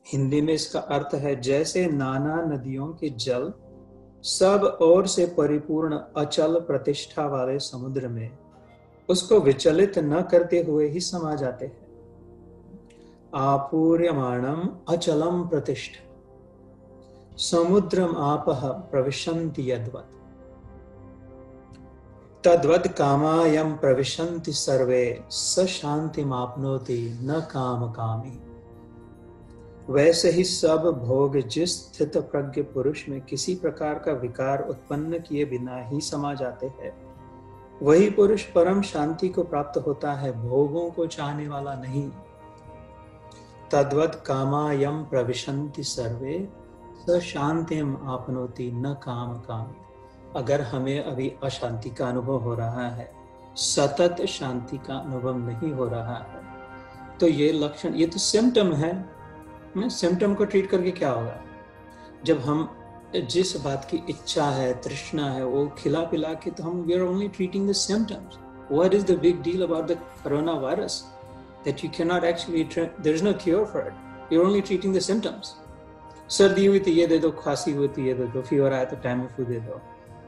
हिंदी में इसका अर्थ है, जैसे नाना नदियों के जल सब ओर से परिपूर्ण अचल प्रतिष्ठा वाले समुद्र में उसको विचलित न करते हुए ही समा जाते हैं। आपूर्यमाणम अचलम प्रतिष्ठा समुद्रम आपः प्रविशन्ति यद्वत् तद्वत् कामायम प्रविशन्ति सर्वे स शांतिमाप्नोति न काम कामी। वैसे ही सब भोग जिस स्थित प्रज्ञ पुरुष में किसी प्रकार का विकार उत्पन्न किए बिना ही समा जाते हैं, वही पुरुष परम शांति को प्राप्त होता है, भोगों को चाहने वाला नहीं। तद्वत् कामायम प्रविशन्ति सर्वे स शांतिम आपनोति न काम कामी। अगर हमें अभी अशांति का अनुभव हो रहा है, सतत शांति का अनुभव नहीं हो रहा है, तो ये लक्षण, ये तो सिम्टम है। सिम्टम को ट्रीट करके क्या होगा? जब हम जिस बात की इच्छा है, तृष्णा है, वो खिला पिला के, तो हम we are only treating the symptoms. What is the big deal about the corona virus that you can not actually, there is no cure for it, you are only treating the symptoms. सर्दी हुई तो ये दे दो, खांसी हुई तो ये दे दो, फीवर आया तो टाइमिफ्लू दे दो,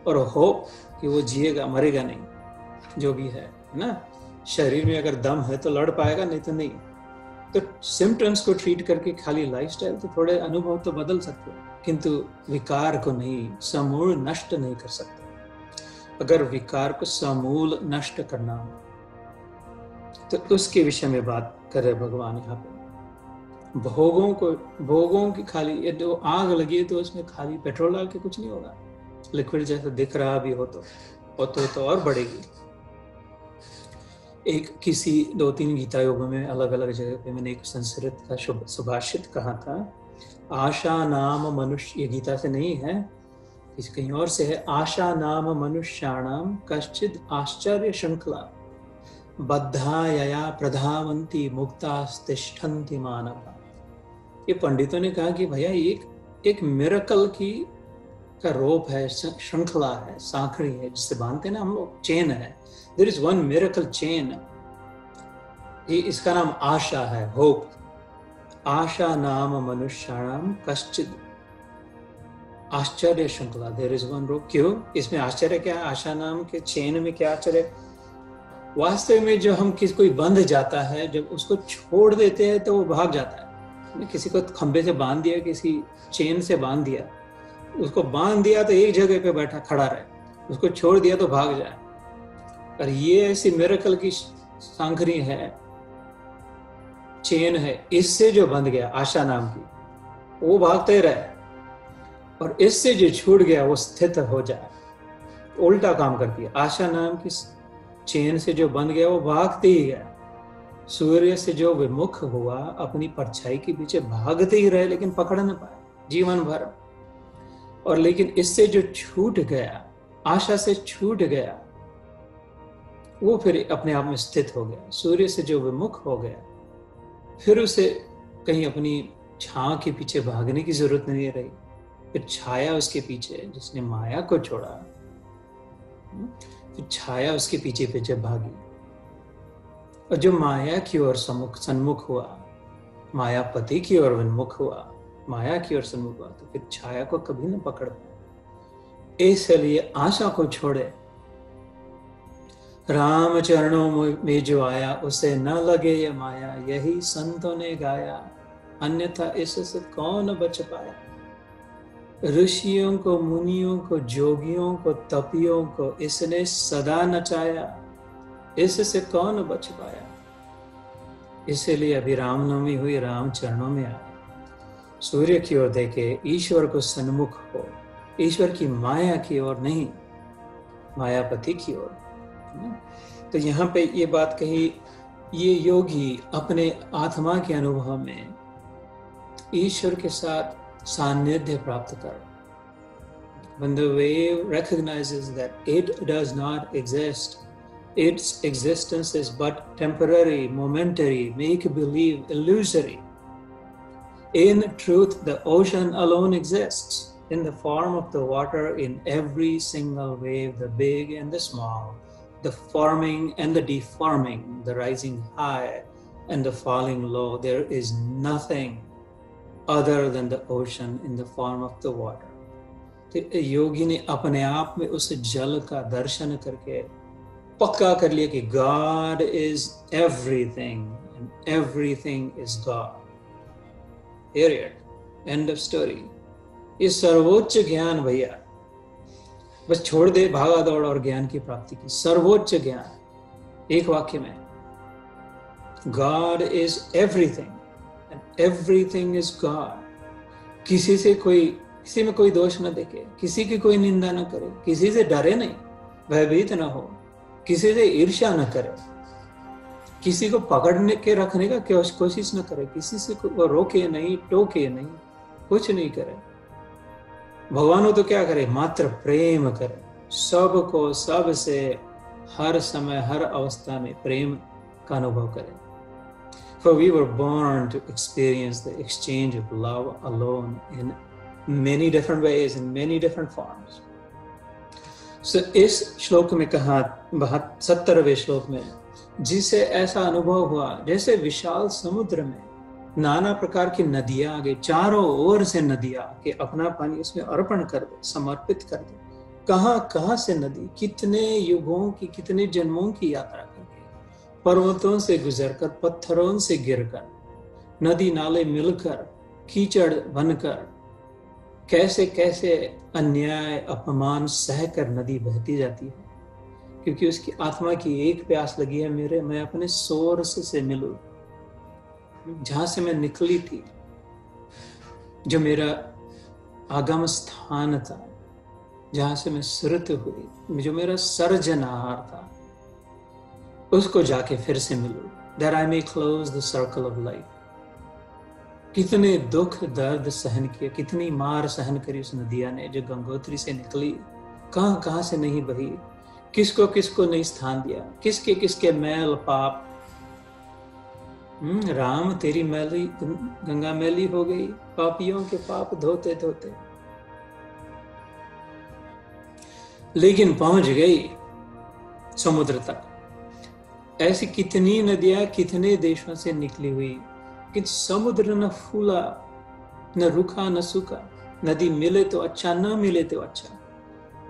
और होप कि वो जिएगा, मरेगा नहीं, जो भी है ना। शरीर में अगर दम है तो लड़ पाएगा, नहीं तो नहीं। तो सिम्टम्स को ट्रीट करके खाली लाइफस्टाइल, तो थोड़े अनुभव तो बदल सकते हैं, किंतु विकार को नहीं, समूल नष्ट नहीं कर सकते। अगर विकार को समूल नष्ट करना हो तो उसके विषय में बात कर रहे भगवान यहाँ पे। भोगों की खाली, ये जो आग लगी है तो उसमें खाली पेट्रोल डाल के कुछ नहीं होगा। लिक्विड जैसा दिख रहा भी हो तो और बढ़ेगी। एक किसी 2-3 गीता योगों में अलग अलग जगह पे मैंने एक संस्कृत का सुभाषित कहा था, आशा नाम मनुष्य, ये गीता से नहीं है, इस कहीं और से है। आशा नाम मनुष्याणाम कश्चिद आश्चर्य श्रृंखला बद्धा यया प्रधावंती मुक्तास्तिष्ठन्ति मानवा। ये पंडितों ने कहा कि भैया एक मिरेकल का रोप है, श्रृंखला है, सांकड़ी है, जिससे बांधते ना हम लोग, चेन है। There is one miracle chain. इसका नाम आशा है, होप। आशा नाम मनुष्याणाम कश्चिद आश्चर्य श्रृंखला, देयर इज वन रोप। क्यों? इसमें आश्चर्य क्या है? आशा नाम के चेन में क्या आश्चर्य? वास्तव में जो हम कोई बंध जाता है, जब उसको छोड़ देते हैं तो वो भाग जाता है। किसी को खंबे से बांध दिया, किसी चेन से बांध दिया, उसको बांध दिया तो एक जगह पे बैठा खड़ा रहे, उसको छोड़ दिया तो भाग जाए। और ये ऐसी मिरेकल की सांकरी है, चेन है, इससे जो बंध गया आशा नाम की, वो भागते रहे, और इससे जो छूट गया वो स्थित हो जाए। उल्टा काम करती है। आशा नाम की चेन से जो बंध गया वो भागते ही गया। सूर्य से जो विमुख हुआ, अपनी परछाई के पीछे भागते ही रहे, लेकिन पकड़ न पाए जीवन भर। और लेकिन इससे जो छूट गया, आशा से छूट गया, वो फिर अपने आप में स्थित हो गया। सूर्य से जो विमुख हो गया, फिर उसे कहीं अपनी छां के पीछे भागने की जरूरत नहीं रही। फिर छाया उसके पीछे, जिसने माया को छोड़ा, फिर छाया उसके पीछे पीछे भागी। और जो माया की ओर सन्मुख हुआ, मायापति की ओर विन्मुख हुआ, माया की ओर सन्मुख हुआ, तो फिर छाया को कभी न पकड़ पाए। इसलिए आशा को छोड़े। राम चरणों में जो आया, उसे न लगे ये माया, यही संतों ने गाया, अन्यथा इससे कौन बच पाया। ऋषियों को, मुनियों को, जोगियों को, तपियों को इसने सदा नचाया, इससे कौन बच पाया। इसलिए अभी रामनवमी हुई, राम चरणों में आए, सूर्य की ओर देखे, ईश्वर को सन्मुख हो, ईश्वर की माया की ओर नहीं, मायापति की ओर। तो यहाँ पे ये बात कही, ये योगी अपने आत्मा के अनुभव में ईश्वर के साथ सान्निध्य प्राप्त कर। When the wave recognizes that it does not exist, its existence is but temporary, momentary, make-believe, illusory. In truth, the ocean alone exists in the form of the water in every single wave, the big and the small, the forming and the deforming, the rising high and the falling low. There is nothing other than the ocean in the form of the water. तो योगी ने अपने आप में उस जल का दर्शन करके पक्का कर लिया कि God is everything and everything is God. Period. End of story. ये सर्वोच्च ज्ञान भैया, बस छोड़ दे भागा दौड़ और ज्ञान की प्राप्ति की। सर्वोच्च ज्ञान एक वाक्य में, God is everything and everything is God. किसी में कोई दोष न देखे, किसी की कोई निंदा न करे, किसी से डरे नहीं, भयभीत न हो, किसी से ईर्ष्या न करे, किसी को पकड़ने के रखने का कोशिश न करे, किसी से रोके नहीं, टोके नहीं, कुछ नहीं करे। भगवान हो तो क्या करे? मात्र प्रेम करे, सबको सबसे हर समय हर अवस्था में प्रेम का अनुभव करे। For we were born to experience the exchange of love alone in many different ways, in many different forms. So इस श्लोक में कहा 70वें श्लोक में, जिसे ऐसा अनुभव हुआ जैसे विशाल समुद्र में नाना प्रकार की नदियां आ गई, चारों ओर से नदियां के अपना पानी उसमें अर्पण कर दे, समर्पित कर दे। कहां से नदी, कितने युगों की, कितने जन्मों की यात्रा करके, पर्वतों से गुजरकर, पत्थरों से गिरकर, नदी नाले मिलकर, कीचड़ बनकर, कैसे कैसे अन्याय अपमान सहकर नदी बहती जाती है, क्योंकि उसकी आत्मा की एक प्यास लगी है, मैं अपने सोर्स से मिलूं, जहां से मैं निकली थी, जो मेरा आगम स्थान था, जहां से मैं सृत हुई, जो मेरा सर्जनहार था, उसको जाके फिर से मिलूं, that I may close the circle of life. कितने दुख दर्द सहन किए, कितनी मार सहन करी उस नदिया ने जो गंगोत्री से निकली, कहां से नहीं बही, किसको नहीं स्थान दिया, किसके मैल पाप। राम तेरी मैली गंगा मैली हो गई, पापियों के पाप धोते धोते, लेकिन पहुंच गई समुद्र तक। ऐसी कितनी नदियां कितने देशों से निकली हुई, कि समुद्र न फूला न रुका न सूखा। नदी मिले तो अच्छा, न मिले तो अच्छा।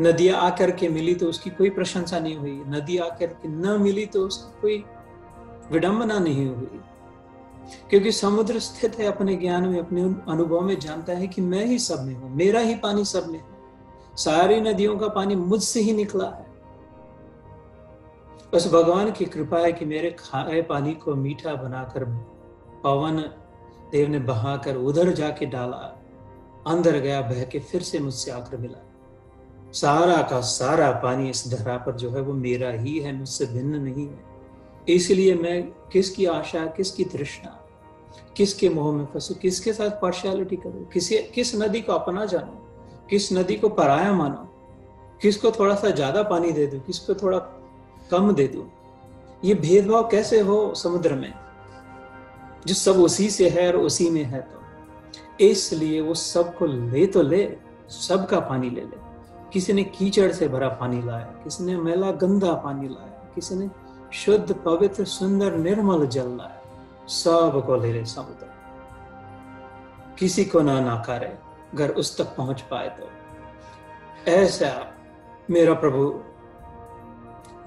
नदियां आकर के मिली तो उसकी कोई प्रशंसा नहीं हुई, नदी आकर के न मिली तो उसकी कोई विडंबना नहीं हुई, क्योंकि समुद्र स्थित है अपने ज्ञान में, अपने अनुभव में, जानता है कि मैं ही सब में हूं, मेरा ही पानी सब में है, सारी नदियों का पानी मुझसे ही निकला है। बस भगवान की कृपा है कि मेरे खाए पानी को मीठा बनाकर पवन देव ने बहाकर उधर जाके डाला, अंदर गया बह के, फिर से मुझसे आकर मिला। सारा का सारा पानी इस धरा पर जो है वो मेरा ही है, मुझसे भिन्न नहीं है। इसलिए मैं किसकी आशा, किसकी तृष्णा, किसके मोह में फंसू, किसके साथ पार्शियलिटी करूं, किस नदी को अपना जानूं, किस नदी को पराया मानो, किसको थोड़ा सा ज्यादा पानी दे दूं, किसको थोड़ा कम दे दूं। ये भेदभाव कैसे हो समुद्र में, जो सब उसी से है और उसी में है। तो इसलिए वो सबको ले तो ले, सबका पानी ले ले। किसी ने कीचड़ से भरा पानी लाया, किसी ने मैला गंदा पानी लाया, किसी ने शुद्ध पवित्र सुंदर निर्मल जल लाया, सबको ले ले समुद्र। किसी को ना नाकारे, अगर उस तक पहुंच पाए तो। ऐसा मेरा प्रभु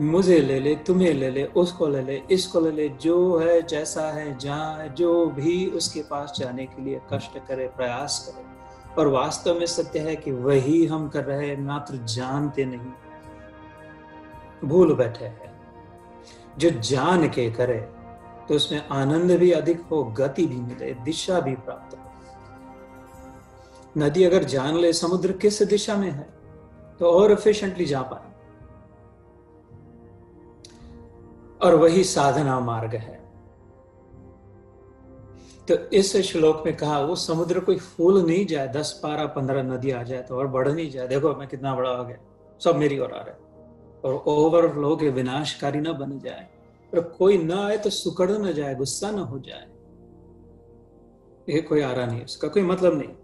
मुझे ले ले, तुम्हें ले ले, उसको ले ले, इसको ले ले, जो है जैसा है, जहां है, जो भी उसके पास जाने के लिए कष्ट करे, प्रयास करे। और वास्तव में सत्य है कि वही हम कर रहे हैं, मात्र जानते नहीं, भूल बैठे हैं। जो जान के करे तो उसमें आनंद भी अधिक हो, गति भी मिले, दिशा भी प्राप्त हो। नदी अगर जान ले समुद्र किस दिशा में है तो और एफिशिएंटली जा पाए, और वही साधना मार्ग है। तो इस श्लोक में कहा वो समुद्र कोई फूल नहीं जाए, 10, 12, 15 नदी आ जाए तो और बढ़ नहीं जाए, देखो मैं कितना बड़ा हो गया, सब मेरी ओर आ रहा है, और ओवरफ्लो के विनाशकारी ना बन जाए, और कोई ना आए तो सुकड़ न जाए, गुस्सा ना हो जाए। ये कोई आ रहा नहीं, उसका कोई मतलब नहीं।